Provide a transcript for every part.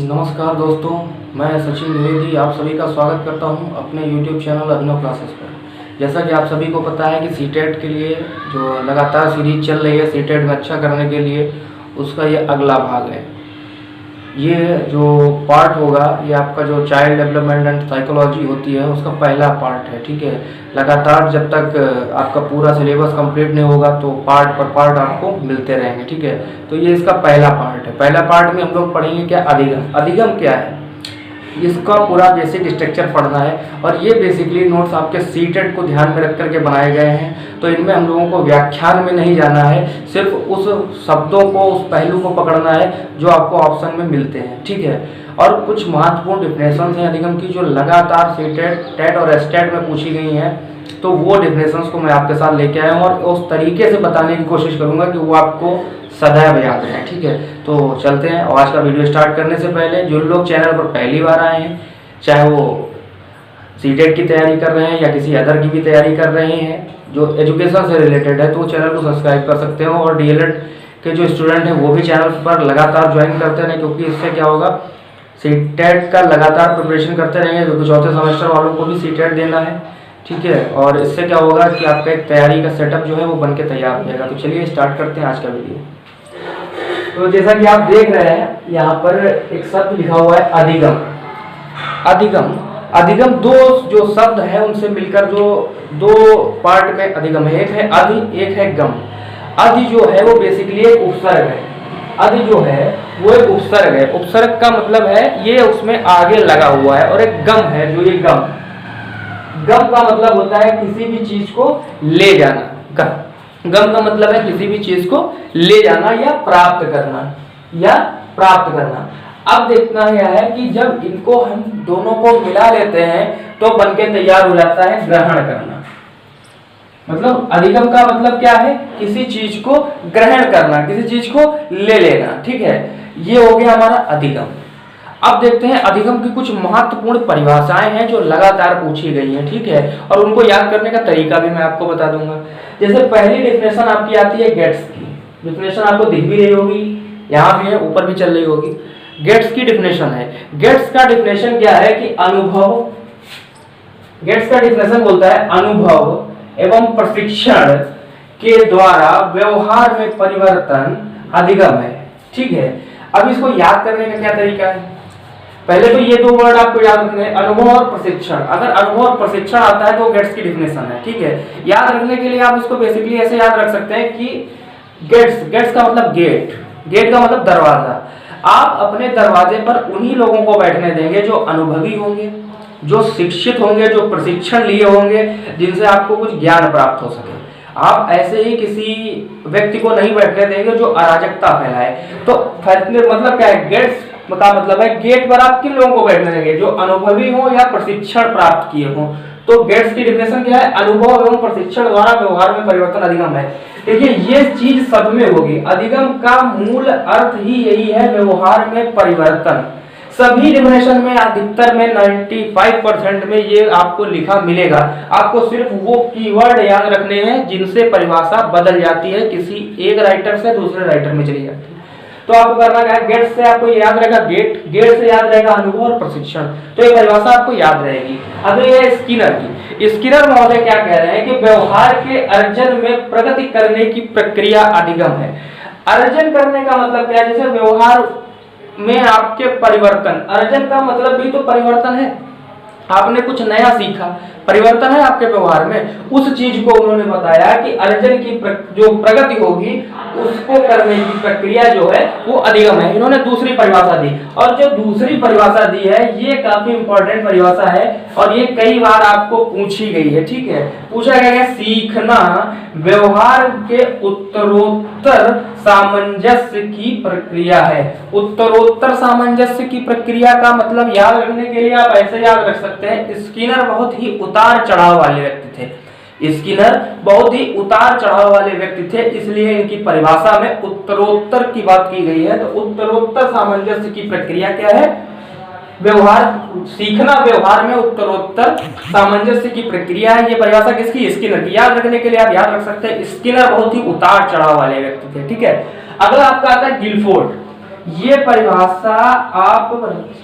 नमस्कार दोस्तों, मैं सचिन द्विवेदी आप सभी का स्वागत करता हूं अपने YouTube चैनल अभिनव क्लासेस पर। जैसा कि आप सभी को पता है कि सीटेट के लिए जो लगातार सीरीज चल रही है सीटेट में अच्छा करने के लिए, उसका ये अगला भाग है। ये जो पार्ट होगा ये आपका जो चाइल्ड डेवलपमेंट एंड साइकोलॉजी होती है उसका पहला पार्ट है। ठीक है, लगातार जब तक आपका पूरा सिलेबस कंप्लीट नहीं होगा तो पार्ट पर पार्ट आपको मिलते रहेंगे। ठीक है, तो ये इसका पहला पार्ट है। पहला पार्ट में हम लोग पढ़ेंगे क्या, अधिगम। अधिगम क्या है, इसका पूरा बेसिक स्ट्रक्चर पढ़ना है और ये बेसिकली नोट्स आपके सीटेट को ध्यान में रख करके बनाए गए हैं। तो इनमें हम लोगों को व्याख्यान में नहीं जाना है, सिर्फ उस शब्दों को, उस पहलू को पकड़ना है जो आपको ऑप्शन में मिलते हैं। ठीक है, और कुछ महत्वपूर्ण डिफिनेशंस हैं अधिगम की जो लगातार सीटेट, टेट और एस्टेट में पूछी गई हैं। तो वो डिफिनेशंस को मैं आपके साथ लेके आया हूँ और उस तरीके से बताने की कोशिश करूँगा कि वो आपको सदैव याद रहे। ठीक है, तो चलते हैं। और आज का वीडियो स्टार्ट करने से पहले जो लोग चैनल पर पहली बार आए हैं, चाहे वो सीटेट की तैयारी कर रहे हैं या किसी अदर की भी तैयारी कर रहे हैं जो एजुकेशन से रिलेटेड है, तो चैनल को सब्सक्राइब कर सकते हो। और डीएलएड के जो स्टूडेंट हैं वो भी चैनल पर लगातार ज्वाइन करते रहें, क्योंकि इससे क्या होगा, सीटेट का लगातार प्रिपरेशन करते रहेंगे, क्योंकि चौथे सेमेस्टर वालों को भी सीटेट देना है। ठीक है, और इससे क्या होगा कि आपका एक तैयारी का सेटअप जो है वो बन के तैयार हो जाएगा। तो चलिए स्टार्ट करते हैं आज का वीडियो। तो जैसा कि आप देख रहे हैं यहाँ पर एक शब्द लिखा हुआ है अधिगम। अधिगम अधिगम दो जो शब्द है उनसे मिलकर जो दो पार्ट में अधिगम है, एक है अधि, एक है गम। अधि जो है वो बेसिकली एक उपसर्ग है। अधि जो है वो एक उपसर्ग है। उपसर्ग का मतलब है ये उसमें आगे लगा हुआ है, और एक गम है जो ये गम। गम का मतलब होता है किसी भी चीज को ले जाना। गम का मतलब है किसी भी चीज को ले जाना या प्राप्त करना। अब देखना यह है कि जब इनको हम दोनों को मिला लेते हैं तो बनके तैयार हो जाता है ग्रहण करना। मतलब अधिगम का मतलब क्या है, किसी चीज को ग्रहण करना, किसी चीज को ले लेना। ठीक है, ये हो गया हमारा अधिगम। अब देखते हैं अधिगम की कुछ महत्वपूर्ण परिभाषाएं हैं जो लगातार पूछी गई हैं। ठीक है, और उनको याद करने का तरीका भी मैं आपको बता दूंगा। जैसे पहली डेफिनेशन आपकी आती है गेट्स की। डेफिनेशन आपको दिख भी रही होगी, यहाँ भी है, ऊपर भी चल रही होगी। गेट्स की डेफिनेशन है। गेट्स का डेफिनेशन क्या है कि अनुभव। गेट्स का डेफिनेशन बोलता है अनुभव एवं प्रशिक्षण के द्वारा व्यवहार में परिवर्तन अधिगम है। ठीक है, अब इसको याद करने का क्या तरीका है, पहले तो ये दो वर्ड आपको याद रखने हैं, अनुभव और प्रशिक्षण। अगर अनुभव और प्रशिक्षण आता है तो गेट्स की डेफिनेशन है। ठीक है, याद रखने के लिए आप इसको बेसिकली ऐसे याद रख सकते हैं कि गेट्स का मतलब गेट, गेट का मतलब दरवाजा। आप अपने दरवाजे पर उन्हीं लोगों को बैठने देंगे जो अनुभवी होंगे, जो शिक्षित होंगे, जो प्रशिक्षण लिए होंगे, जिनसे आपको कुछ ज्ञान प्राप्त हो सके। आप ऐसे ही किसी व्यक्ति को नहीं बैठने देंगे जो अराजकता फैलाए। तो मतलब क्या है, गेट्स का मतलब है गेट पर आप किन लोगों को बैठने देंगे, जो अनुभवी हो या प्रशिक्षण प्राप्त किए हो। तो गेट्स की डेफिनेशन क्या है, अनुभव एवं प्रशिक्षण द्वारा व्यवहार में परिवर्तन अधिगम है। देखिए ये चीज सब में होगी। अधिगम का मूल अर्थ ही यही है, व्यवहार में परिवर्तन। सभी डेफिनेशन में अधिकतर में 95% में ये आपको लिखा मिलेगा। आपको सिर्फ वो कीवर्ड याद रखने हैं जिनसे परिभाषा बदल जाती है, किसी एक राइटर से दूसरे राइटर में चली जाती है। तो आपको करना क्या है, गेट से आपको याद रहेगा गेट, गेट से याद रहेगा अनुभव और प्रशिक्षण। तो ये परिभाषा आपको याद रहेगी। अब ये स्किनर की, स्किनर महोदय क्या कह रहे हैं कि व्यवहार के अर्जन में प्रगति करने की प्रक्रिया अधिगम है। अर्जन करने का मतलब क्या है, जैसे व्यवहार में आपके परिवर्तन, अर्जन का मतलब भी तो परिवर्तन है। आपने कुछ नया सीखा, परिवर्तन है आपके व्यवहार में। उस चीज को उन्होंने बताया कि अर्जन की जो प्रगति होगी उसको करने की प्रक्रिया जो है वो अधिगम है। इन्होंने दूसरी परिभाषा दी, और जो दूसरी परिभाषा दी है ये काफी इंपॉर्टेंट परिभाषा है और ये कई बार आपको पूछी गई है। ठीक है, पूछा गया है सीखना व्यवहार के उत्तरोत्तर सामंजस्य की प्रक्रिया है। उत्तरोत्तर सामंजस्य की प्रक्रिया का मतलब याद रखने के लिए आप ऐसे याद रख सकते हैं, स्किनर बहुत ही उतार चढ़ाव वाले व्यक्ति थे। स्किनर बहुत ही उतार चढ़ाव वाले व्यक्ति थे, इसलिए इनकी परिभाषा में उत्तरोत्तर की बात की गई है। तो उत्तरोत्तर सामंजस्य की प्रक्रिया क्या है, व्यवहार सीखना व्यवहार में उत्तरोत्तर सामंजस्य की प्रक्रिया है। ये परिभाषा किसकी, स्किनर की। याद रखने के लिए आप याद रख सकते हैं स्किनर बहुत ही उतार चढ़ाव वाले व्यक्ति थे। ठीक है, अगला आपका आता है गिलफोर्ड। ये परिभाषा आप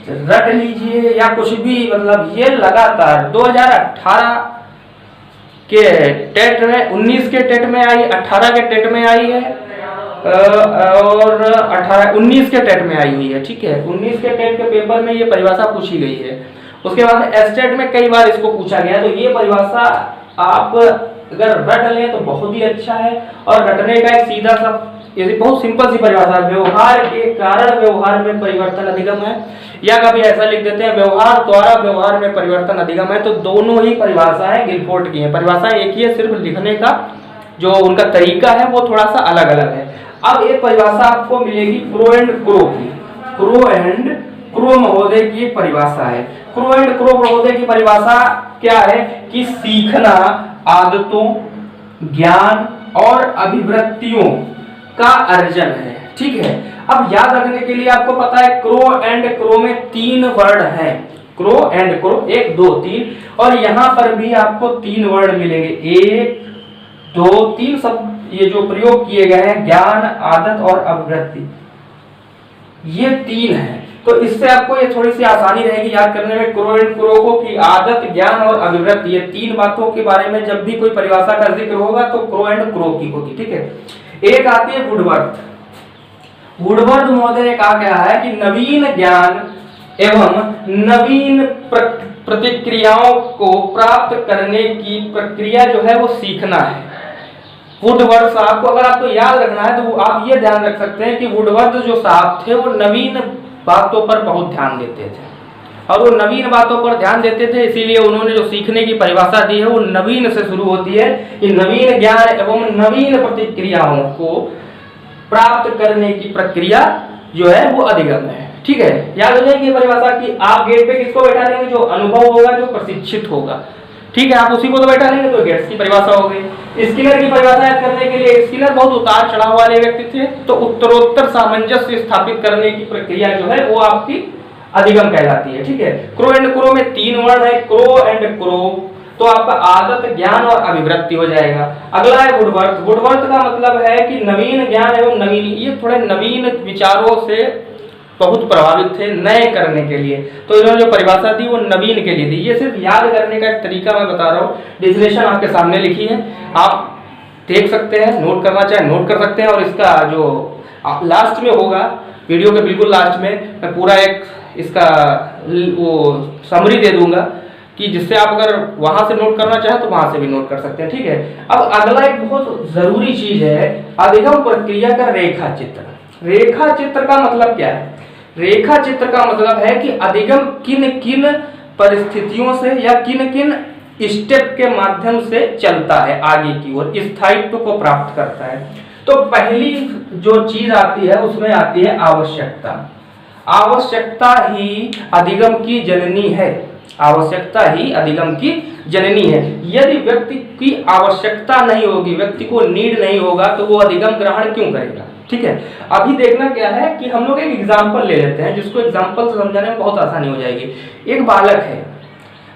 रट लीजिए या कुछ भी, मतलब ये लगातार 2018 के टेट में, 19 के टेट में आई, 18 के टेट में आई है और 19 के टेट में आई हुई है। ठीक है, 19 के टेट के पेपर में ये परिभाषा पूछी गई है। उसके बाद एस्टेट में कई बार इसको पूछा गया। तो ये परिभाषा आप अगर रट लें तो बहुत ही अच्छा है। और रटने का एक सीधा सा, ये बहुत सिंपल सी परिभाषा है, व्यवहार के कारण व्यवहार में परिवर्तन अधिगम है, या कभी ऐसा लिख देते हैं व्यवहार द्वारा व्यवहार में परिवर्तन अधिगम है। तो दोनों ही परिभाषाएं गिलफोर्ड की हैं। परिभाषाएं एक ही है, सिर्फ लिखने का जो उनका तरीका है वो थोड़ा सा अलग अलग है। अब एक परिभाषा आपको मिलेगी क्रो एंड क्रो की। क्रो एंड क्रो महोदय की परिभाषा है। क्रो एंड क्रो महोदय की परिभाषा क्या है कि सीखना आदतों, ज्ञान और अभिवृत्तियों का अर्जन है। ठीक है, अब याद रखने के लिए आपको पता है क्रो एंड क्रो में 3 वर्ड हैं। क्रो एंड क्रो 1 2 3, और यहां पर भी आपको 3 वर्ड मिलेंगे, 1 2 3 सब ये जो प्रयोग किए गए हैं, ज्ञान, आदत और अभिवृत्ति, ये 3 है। तो इससे आपको ये थोड़ी सी आसानी रहेगी याद करने में क्रो एंड क्रो को, कि आदत, ज्ञान और अभिवृत्ति, ये 3 बातों के बारे में जब भी कोई परिभाषा का जिक्र होगा तो क्रो एंड क्रो की होगी। ठीक है, एक आती है वुडवर्थ। वुडवर्थ महोदय ने कहा गया है कि नवीन ज्ञान एवं नवीन प्रतिक्रियाओं को प्राप्त करने की प्रक्रिया जो है वो सीखना है। वुडवर्थ साहब को अगर आपको याद रखना है तो आप ये ध्यान रख सकते हैं कि वुडवर्थ जो साहब थे वो नवीन बातों पर बहुत ध्यान देते थे, और वो नवीन बातों पर ध्यान देते थे, इसीलिए उन्होंने जो सीखने की परिभाषा दी है वो नवीन से शुरू होती है कि नवीन ज्ञान एवं नवीन प्रतिक्रियाओं को प्राप्त करने की प्रक्रिया जो है वो अधिगम है। ठीक है, याद हो जाएगी परिभाषा की। आप गेट पे किसको बैठा लेंगे? जो अनुभव होगा, जो प्रशिक्षित होगा। ठीक है, आप उसी को तो बैठा लेंगे, तो गेट्स की परिभाषा हो गई। स्किनर की परिभाषा याद करने के लिए, स्किनर बहुत उतार चढ़ाव वाले व्यक्ति थे, तो उत्तरोत्तर सामंजस्य स्थापित करने की प्रक्रिया जो है वो आपकी अधिगम कहलाती है। ठीक है, क्रो एंड क्रो में 3 वर्ड है, क्रो एंड क्रो, तो आपका आदत, ज्ञान और अभिवृत्ति हो जाएगा। अगला है वुडवर्थ। वुडवर्थ का मतलब है कि नवीन ज्ञान एवं नवीन, ये थोड़े नवीन विचारों से बहुत प्रभावित थे नए करने के लिए, तो इन्होंने जो परिभाषा दी वो नवीन के लिए दी। ये सिर्फ याद करने का एक तरीका मैं बता रहा हूँ। डेफिनेशन आपके सामने लिखी है, आप देख सकते हैं, नोट करना चाहे नोट कर सकते हैं, और इसका जो लास्ट में होगा, वीडियो के बिल्कुल लास्ट में मैं पूरा एक इसका वो समरी दे दूंगा, कि जिससे आप अगर वहां से नोट करना चाहे तो वहां से भी नोट कर सकते हैं। ठीक है, अब अगला एक बहुत जरूरी चीज है अधिगम प्रक्रिया का रेखा चित्र। रेखा चित्र का मतलब क्या है? रेखा चित्र का मतलब है कि अधिगम किन किन परिस्थितियों से या किन किन स्टेप के माध्यम से चलता है आगे की ओर, स्थायित्व को प्राप्त करता है। तो पहली जो चीज आती है उसमें आती है आवश्यकता। आवश्यकता ही अधिगम की जननी है। आवश्यकता ही अधिगम की जननी है। यदि व्यक्ति की आवश्यकता नहीं होगी, व्यक्ति को नीड नहीं होगा, तो वो अधिगम ग्रहण क्यों करेगा? ठीक है, अभी देखना क्या है कि हम लोग एक एग्जाम्पल ले लेते हैं, जिसको एग्जाम्पल से समझाने में बहुत आसानी हो जाएगी। एक बालक है,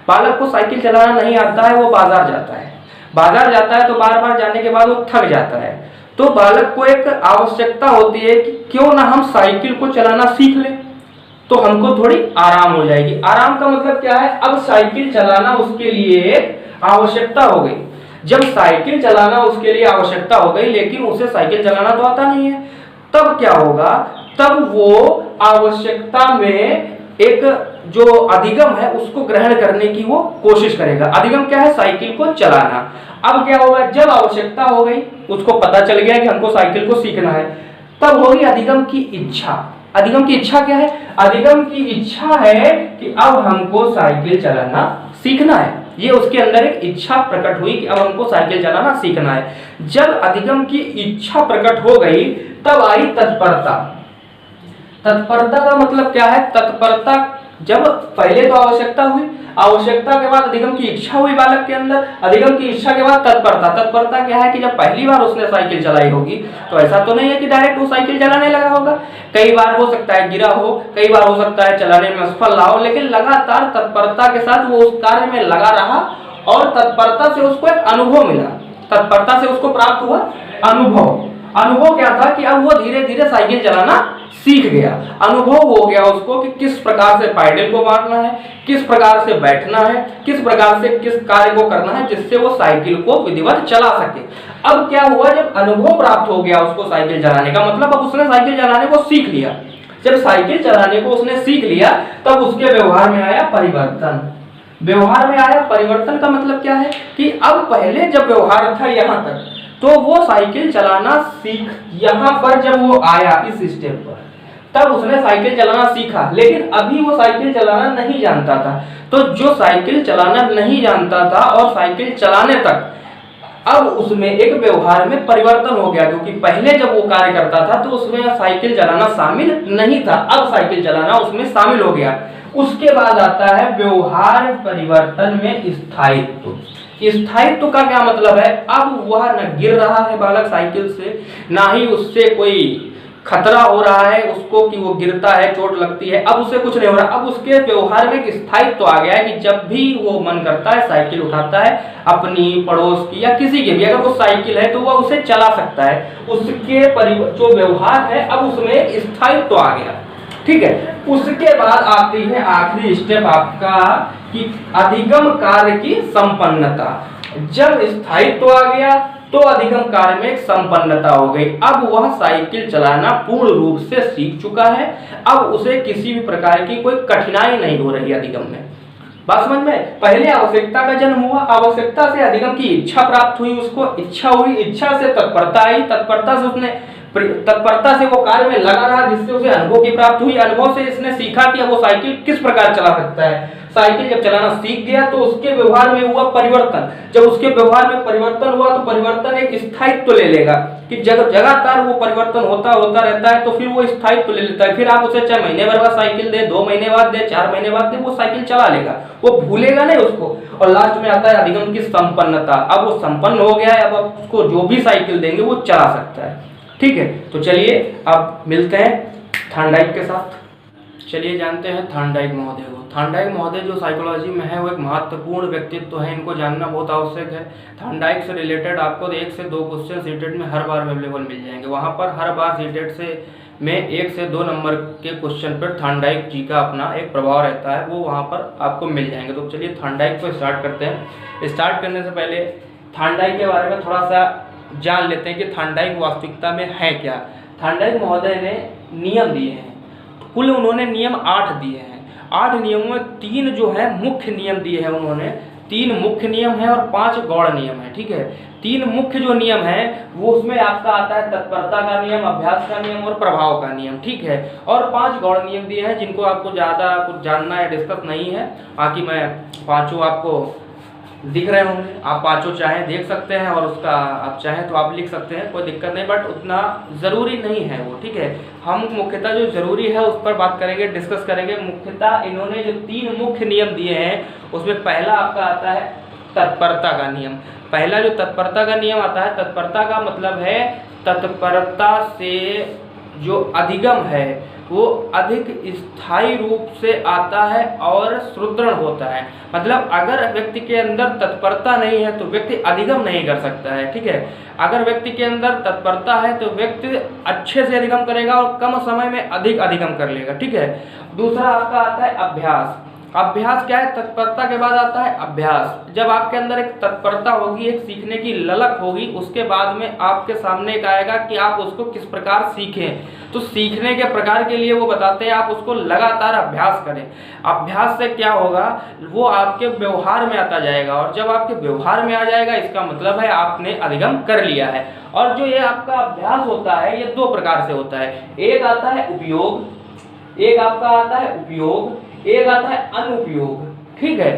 बालक को साइकिल चलाना नहीं आता है, वो बाजार जाता है। बाजार जाता है तो बार बार जाने के बाद वो थक जाता है, तो बालक को एक आवश्यकता होती है कि क्यों ना हम साइकिल को चलाना सीख लें, तो हमको थोड़ी आराम हो जाएगी। आराम का मतलब क्या है? अब साइकिल चलाना उसके लिए आवश्यकता हो गई। जब साइकिल चलाना उसके लिए आवश्यकता हो गई, लेकिन उसे साइकिल चलाना तो आता नहीं है, तब क्या होगा? तब वो आवश्यकता में एक जो अधिगम है उसको ग्रहण करने की वो कोशिश करेगा। अधिगम क्या है? साइकिल को चलाना। अब क्या होगा? जब आवश्यकता हो गई, उसको पता चल गया कि हमको साइकिल को सीखना है, तब होगी अधिगम की इच्छा। अधिगम की इच्छा क्या है? अधिगम की इच्छा है कि अब हमको साइकिल चलाना सीखना है। ये उसके अंदर एक इच्छा प्रकट हुई कि अब हमको साइकिल चलाना सीखना है। जब अधिगम की इच्छा प्रकट हो गई, तब आई तत्परता। तत्परता का मतलब क्या है? तत्परता, जब पहले तो आवश्यकता हुई, आवश्यकता के बाद अधिगम की इच्छा हुई बालक के अंदर, अधिगम की इच्छा के बाद तत्परता। तत्परता क्या है कि जब पहली बार उसने साइकिल चलाई होगी, तो ऐसा तो नहीं है कि डायरेक्ट वो साइकिल चलाने लगा होगा। कई बार हो सकता है गिरा हो, कई बार हो सकता है चलाने में असफल रहा हो, लेकिन लगातार तत्परता के साथ वो उस कार्य में लगा रहा, और तत्परता से उसको एक अनुभव मिला। तत्परता से उसको प्राप्त हुआ अनुभव। अनुभव क्या था कि अब वो धीरे धीरे साइकिल चलाना सीख गया, अनुभव हो गया उसको कि किस प्रकार से पैडल को मारना है, किस प्रकार से बैठना है, किस प्रकार से किस कार्य को करना है जिससे वो साइकिल को विधिवत चला सके। अब क्या हुआ, जब अनुभव प्राप्त हो गया उसको साइकिल चलाने का, मतलब अब उसने साइकिल चलाने को सीख लिया। जब साइकिल चलाने को उसने सीख लिया तब उसके व्यवहार में आया परिवर्तन। व्यवहार में आया परिवर्तन का मतलब क्या है कि अब पहले जब व्यवहार था यहाँ तक, तो वो साइकिल चलाना सीख, यहाँ पर जब वो आया इस स्टेप पर तब उसने साइकिल चलाना सीखा, लेकिन अभी वो साइकिल चलाना नहीं जानता था। तो जो साइकिल चलाना नहीं जानता था और साइकिल चलाने तक, अब उसमें एक व्यवहार में परिवर्तन हो गया, क्योंकि पहले जब वो कार्य करता था तो उसमें साइकिल चलाना शामिल नहीं था, अब साइकिल चलाना उसमें शामिल हो गया। उसके बाद आता है व्यवहार परिवर्तन में स्थायित्व। स्थायित्व का क्या मतलब है, अब वह न गिर रहा है बालक साइकिल से, ना ही उससे कोई खतरा हो रहा है उसको कि वो गिरता है, चोट लगती है, अब उसे कुछ नहीं हो रहा। अब उसके व्यवहार में एक स्थायित्व आ गया है कि जब भी वो मन करता है साइकिल उठाता है, अपनी पड़ोस की या किसी की भी अगर वो साइकिल है तो वह उसे चला सकता है। उसके जो व्यवहार है अब उसमें एक स्थायित्व आ गया, ठीक है। उसके बाद आती है आखिरी स्टेप आपका कि अधिगम कार्य की संपन्नता। जब स्थायित्व आ गया तो अधिगम कार्य में एक संपन्नता हो गई, अब वह साइकिल चलाना पूर्ण रूप से सीख चुका है, अब उसे किसी भी प्रकार की कोई कठिनाई नहीं हो रही अधिगम में। बात समझ में, पहले आवश्यकता का जन्म हुआ, आवश्यकता से अधिगम की इच्छा प्राप्त हुई, उसको इच्छा हुई, इच्छा से तत्परता आई, तत्परता से वो कार्य में लगा रहा जिससे उसे अनुभव की प्राप्ति हुई, अनुभव से इसने सीखा कि वो साइकिल किस प्रकार चला सकता है। साइकिल जब चलाना सीख गया तो उसके व्यवहार में हुआ परिवर्तन। जब उसके व्यवहार में परिवर्तन हुआ तो परिवर्तन एक स्थायित्व ले लेगा कि लगातार वो परिवर्तन होता रहता है, तो फिर वो स्थायित्व ले लेता है। फिर आप उसे 6 महीने बाद साइकिल दे, 2 महीने बाद दे, 4 महीने बाद दे, वो साइकिल चला लेगा, वो भूलेगा नहीं उसको। और लास्ट में आता है अधिगम की संपन्नता। अब वो संपन्न हो गया है, अब उसको जो भी साइकिल देंगे वो चला सकता है, ठीक है। तो चलिए अब मिलते हैं थॉर्नडाइक के साथ। चलिए जानते हैं थॉर्नडाइक महोदय को। थॉर्नडाइक महोदय जो साइकोलॉजी में है वो एक महत्वपूर्ण व्यक्तित्व है, इनको जानना बहुत आवश्यक है। थॉर्नडाइक से रिलेटेड आपको 1 से 2 क्वेश्चन सीटेट में हर बार अवेलेबल मिल जाएंगे। वहाँ पर हर बार सीटेट से में 1 से 2 नंबर के क्वेश्चन पर थॉर्नडाइक जी का अपना एक प्रभाव रहता है, वो वहाँ पर आपको मिल जाएंगे। तो चलिए थॉर्नडाइक को स्टार्ट करते हैं। स्टार्ट करने से पहले थॉर्नडाइक के बारे में थोड़ा सा जान लेते हैं कि थॉर्नडाइक वास्तविकता में है क्या। थॉर्नडाइक महोदय ने नियम दिए हैं, कुल उन्होंने नियम 8 दिए हैं। 8 नियमों में 3 जो है मुख्य नियम दिए हैं उन्होंने, 3 मुख्य नियम है और 5 गौड़ नियम है, ठीक है। 3 मुख्य जो नियम है वो उसमें आपका आता है तत्परता का नियम, अभ्यास का नियम और प्रभाव का नियम, ठीक है। और 5 गौड़ नियम दिए हैं जिनको आपको ज़्यादा कुछ जानना या डिस्कस नहीं है। बाकी मैं 5 आपको दिख रहे होंगे, आप 5 चाहें देख सकते हैं और उसका आप चाहें तो आप लिख सकते हैं, कोई दिक्कत नहीं, बट उतना ज़रूरी नहीं है वो, ठीक है। हम मुख्यतः जो ज़रूरी है उस पर बात करेंगे, डिस्कस करेंगे। मुख्यतः इन्होंने जो 3 मुख्य नियम दिए हैं उसमें पहला आपका आता है तत्परता का नियम। पहला जो तत्परता का नियम आता है, तत्परता का मतलब है तत्परता से जो अधिगम है वो अधिक स्थायी रूप से आता है और सुदृढ़ होता है। मतलब अगर व्यक्ति के अंदर तत्परता नहीं है तो व्यक्ति अधिगम नहीं कर सकता है, ठीक है। अगर व्यक्ति के अंदर तत्परता है तो व्यक्ति अच्छे से अधिगम करेगा और कम समय में अधिक अधिगम कर लेगा, ठीक है। दूसरा आपका आता है अभ्यास। अभ्यास क्या है, तत्परता के बाद आता है अभ्यास। जब आपके अंदर एक तत्परता होगी, एक सीखने की ललक होगी, उसके बाद में आपके सामने एक आएगा कि आप उसको किस प्रकार सीखें। तो सीखने के प्रकार के लिए वो बताते हैं आप उसको लगातार अभ्यास करें। अभ्यास से क्या होगा, वो आपके व्यवहार में आता जाएगा, और जब आपके व्यवहार में आ जाएगा इसका मतलब है आपने अधिगम कर लिया है। और जो ये आपका अभ्यास होता है ये 2 प्रकार से होता है। एक आता है उपयोग, एक आपका आता है उपयोग, एक आता है अनुपयोग, ठीक है।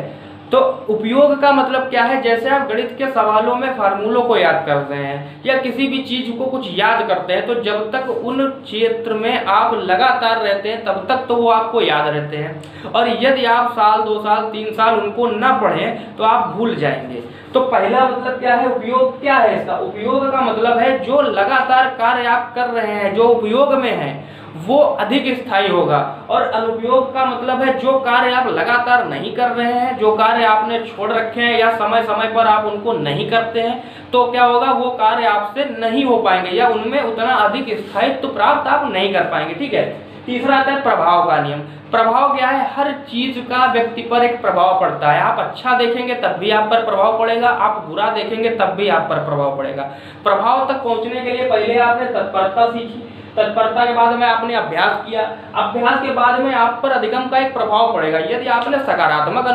तो उपयोग का मतलब क्या है, जैसे आप गणित के सवालों में फार्मूलों को याद करते हैं या किसी भी चीज को कुछ याद करते हैं, तो जब तक उन क्षेत्र में आप लगातार रहते हैं तब तक तो वो आपको याद रहते हैं, और यदि आप साल 2 साल 3 साल उनको ना पढ़ें तो आप भूल जाएंगे। तो पहला मतलब क्या है, उपयोग क्या है इसका, उपयोग का मतलब है जो लगातार कार्य आप कर रहे हैं, जो उपयोग में है वो अधिक स्थायी होगा। और अनुपयोग का मतलब है जो कार्य आप लगातार नहीं कर रहे हैं, जो कार्य आपने छोड़ रखे हैं या समय समय पर आप उनको नहीं करते हैं, तो क्या होगा, वो कार्य आपसे नहीं हो पाएंगे या उनमें उतना अधिक स्थायित्व प्राप्त आप नहीं कर पाएंगे। ठीक है। तीसरा आता है प्रभाव का नियम। प्रभाव क्या है, हर चीज का व्यक्ति पर एक प्रभाव पड़ता है। आप अच्छा देखेंगे तब भी आप पर प्रभाव पड़ेगा, आप बुरा देखेंगे तब भी आप पर प्रभाव पड़ेगा। प्रभाव तक पहुंचने के लिए पहले आपने तत्परता सीखी, तत्परता के बाद में आपने अभ्यास किया, अभ्यास के बाद में आप पर अधिगम का एक प्रभाव पड़ेगा। यदि आपने सकारात्मक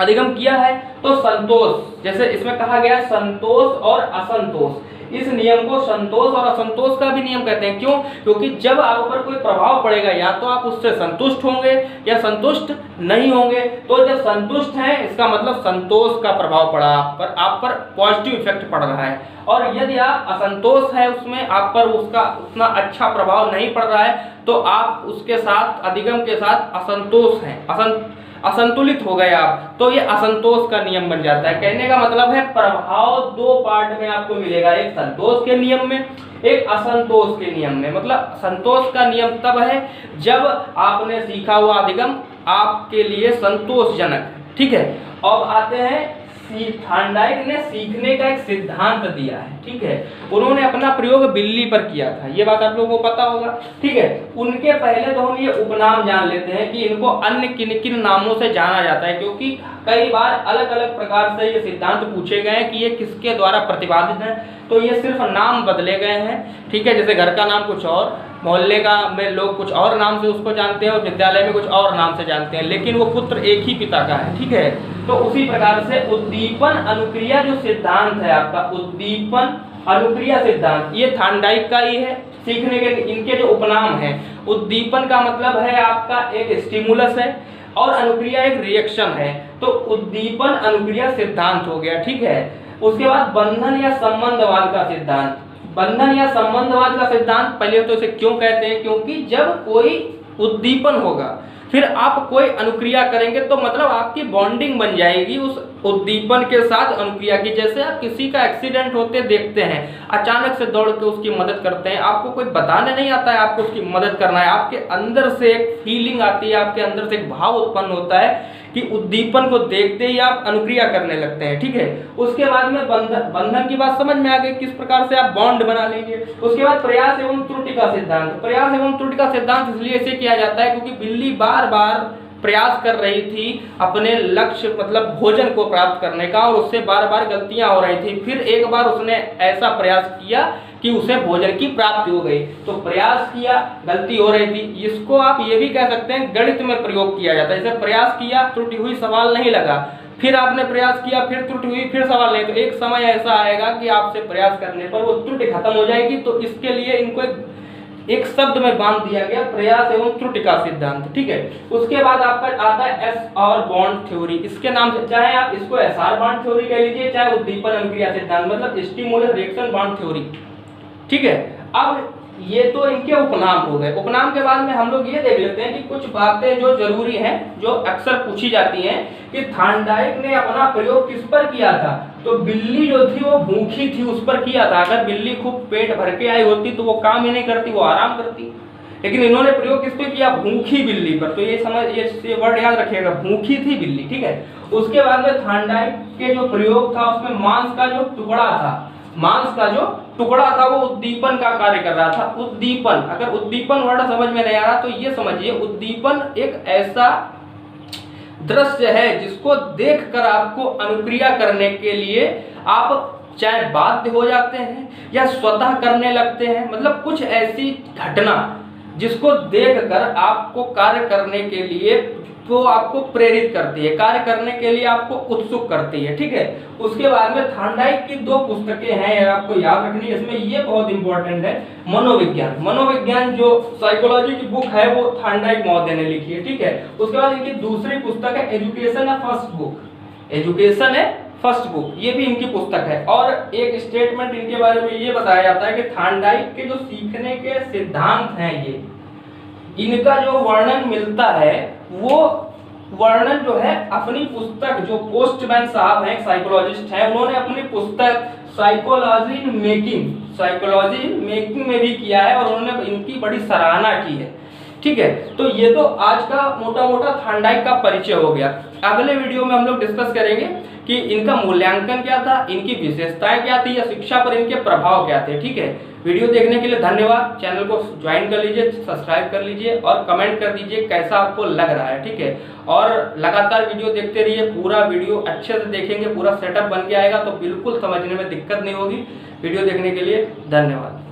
अधिगम किया है तो संतोष, जैसे इसमें कहा गया है संतोष और असंतोष, इस नियम को संतोष और असंतोष का भी नियम कहते हैं। क्यों? क्योंकि जब आप पर कोई प्रभाव पड़ेगा या तो आप उससे संतुष्ट होंगे या संतुष्ट नहीं होंगे। तो जब संतुष्ट हैं इसका मतलब संतोष का प्रभाव पड़ा आप पर पॉजिटिव इफेक्ट पड़ रहा है। और यदि आप असंतोष है उसमें, आप पर उसका उतना अच्छा प्रभाव नहीं पड़ रहा है, तो आप उसके साथ अधिगम के साथ असंतोष हैं, असंतुलित हो गए आप, तो ये असंतोष का नियम बन जाता है। कहने का मतलब है प्रभाव दो पार्ट में आपको मिलेगा, एक संतोष के नियम में, एक असंतोष के नियम में। मतलब संतोष का नियम तब है जब आपने सीखा हुआ अधिगम आपके लिए संतोषजनक है। ठीक है। अब आते हैं, थॉर्नडाइक ने सीखने का एक सिद्धांत दिया है। ठीक है। उन्होंने अपना प्रयोग बिल्ली पर किया था, ये बात आप लोगों को पता होगा। ठीक है। उनके पहले तो हम ये उपनाम जान लेते हैं कि इनको अन्य किन किन नामों से जाना जाता है, क्योंकि कई बार अलग अलग प्रकार से ये सिद्धांत पूछे गए हैं कि ये किसके द्वारा प्रतिपादित है, तो ये सिर्फ नाम बदले गए हैं। ठीक है। जैसे घर का नाम कुछ और, मोहल्ले का में लोग कुछ और नाम से उसको जानते हैं और विद्यालय में कुछ और नाम से जानते हैं, लेकिन वो पुत्र एक ही पिता का है। ठीक है। तो उसी प्रकार से उद्दीपन अनुक्रिया जो सिद्धांत है आपका, उद्दीपन अनुक्रिया सिद्धांत, ये थॉर्नडाइक का ही है। सीखने के इनके जो उपनाम हैं, उद्दीपन का मतलब है आपका एक स्टिमुलस है और अनुक्रिया एक रिएक्शन है, तो उद्दीपन अनुक्रिया सिद्धांत हो गया। ठीक है। उसके बाद बंधन या संबंधवाद का सिद्धांत। बंधन या संबंधवाद का सिद्धांत, पहले तो इसे क्यों कहते हैं, क्योंकि जब कोई उद्दीपन होगा फिर आप कोई अनुक्रिया करेंगे तो मतलब आपकी बॉन्डिंग बन जाएगी उस उद्दीपन के साथ अनुक्रिया की। जैसे आप किसी का एक्सीडेंट होते देखते हैं, अचानक से दौड़ के उसकी मदद करते हैं, आपको कोई बताने नहीं आता है आपको उसकी मदद करना है, आपके अंदर से एक फीलिंग आती है, आपके अंदर से एक भाव उत्पन्न होता है कि उद्दीपन को देखते ही आप अनुक्रिया करने लगते हैं। ठीक है। उसके बाद में बंधन की बात समझ में आ गई, किस प्रकार से आप बॉन्ड बना लेंगे। उसके बाद प्रयास एवं त्रुटि का सिद्धांत। प्रयास एवं त्रुटि का सिद्धांत इसलिए इसे किया जाता है क्योंकि बिल्ली बार बार प्रयास कर रही थी अपने लक्ष्य मतलब भोजन को प्राप्त करने का, और उससे बार बार गलतियां हो रही थी। फिर एक बार उसने ऐसा प्रयास किया कि उसे भोजन की प्राप्ति हो गई, तो प्रयास किया, गलती हो रही थी। इसको आप ये भी कह सकते हैं गणित में प्रयोग किया जाता है। जैसे प्रयास किया, त्रुटि हुई, सवाल नहीं लगा, फिर आपने प्रयास किया, फिर त्रुटि हुई, फिर सवाल नहीं, तो एक समय ऐसा आएगा कि आपसे प्रयास करने पर वो त्रुटि खत्म हो जाएगी। तो इसके लिए इनको एक शब्द में बांध दिया गया, प्रयास एवं त्रुटि का सिद्धांत। ठीक है। उसके बाद आपका आता है एस आर बॉन्ड थ्योरी। इसके नाम से चाहे आप इसको एस आर बॉन्ड थ्योरी कह लीजिए, चाहे उद्दीपन अनुक्रिया सिद्धांत, मतलब स्टिमुलस रिएक्शन बॉन्ड थ्योरी। ठीक है। अब ये तो इनके उपनाम हो गए। उपनाम के बाद में हम लोग ये देख लेते हैं कि कुछ बातें जो जरूरी हैं, जो अक्सर पूछी जाती हैं कि थॉर्नडाइक ने अपना प्रयोग किस पर किया था। तो बिल्ली जो थी वो भूखी थी, उस पर किया था। अगर बिल्ली खूब पेट भर के आई होती तो वो काम ही नहीं करती, वो आराम करती, लेकिन इन्होंने प्रयोग किस पे किया, भूखी बिल्ली पर। तो ये समझ, ये वर्ड याद रखिएगा, भूखी थी बिल्ली। ठीक है। उसके बाद में थॉर्नडाइक के जो प्रयोग था उसमें मांस का जो टुकड़ा था, मांस का जो टुकड़ा था वो उद्दीपन का कार्य कर रहा था। उद्दीपन, अगर उद्दीपन वर्ड समझ में नहीं आ रहा तो ये समझिए, उद्दीपन एक ऐसा दृश्य है जिसको देखकर आपको अनुक्रिया करने के लिए आप चाहे बाध्य हो जाते हैं या स्वतः करने लगते हैं। मतलब कुछ ऐसी घटना जिसको देखकर आपको कार्य करने के लिए तो आपको प्रेरित करती है, कार्य करने के लिए आपको उत्सुक करती है। ठीक है। उसके बाद में थॉर्नडाइक की दो पुस्तकें हैं, आपको याद रखनी है, इसमें ये बहुत इंपॉर्टेंट है। मनोविज्ञान, मनोविज्ञान जो साइकोलॉजी की बुक है वो थॉर्नडाइक महोदय ने लिखी है। ठीक है। उसके बाद इनकी दूसरी पुस्तक है एजुकेशन है फर्स्ट बुक, एजुकेशन है फर्स्ट बुक, ये भी इनकी पुस्तक है। और एक स्टेटमेंट इनके बारे में ये बताया जाता है कि थॉर्नडाइक के जो सीखने के सिद्धांत हैं, ये इनका जो वर्णन मिलता है वो वर्णन जो है अपनी पुस्तक, जो पोस्टमैन साहब हैं, साइकोलॉजिस्ट हैं, उन्होंने अपनी पुस्तक psychology in making, psychology making में भी किया है और उन्होंने इनकी बड़ी सराहना की है। ठीक है, तो ये तो आज का मोटा मोटा थांडाइक का परिचय हो गया। अगले वीडियो में हम लोग डिस्कस करेंगे कि इनका मूल्यांकन क्या था, इनकी विशेषताएं क्या थी या शिक्षा पर इनके प्रभाव क्या थे। ठीक है, वीडियो देखने के लिए धन्यवाद। चैनल को ज्वाइन कर लीजिए, सब्सक्राइब कर लीजिए और कमेंट कर दीजिए कैसा आपको लग रहा है। ठीक है, और लगातार वीडियो देखते रहिए, पूरा वीडियो अच्छे से देखेंगे, पूरा सेटअप बन के आएगा तो बिल्कुल समझने में दिक्कत नहीं होगी। वीडियो देखने के लिए धन्यवाद।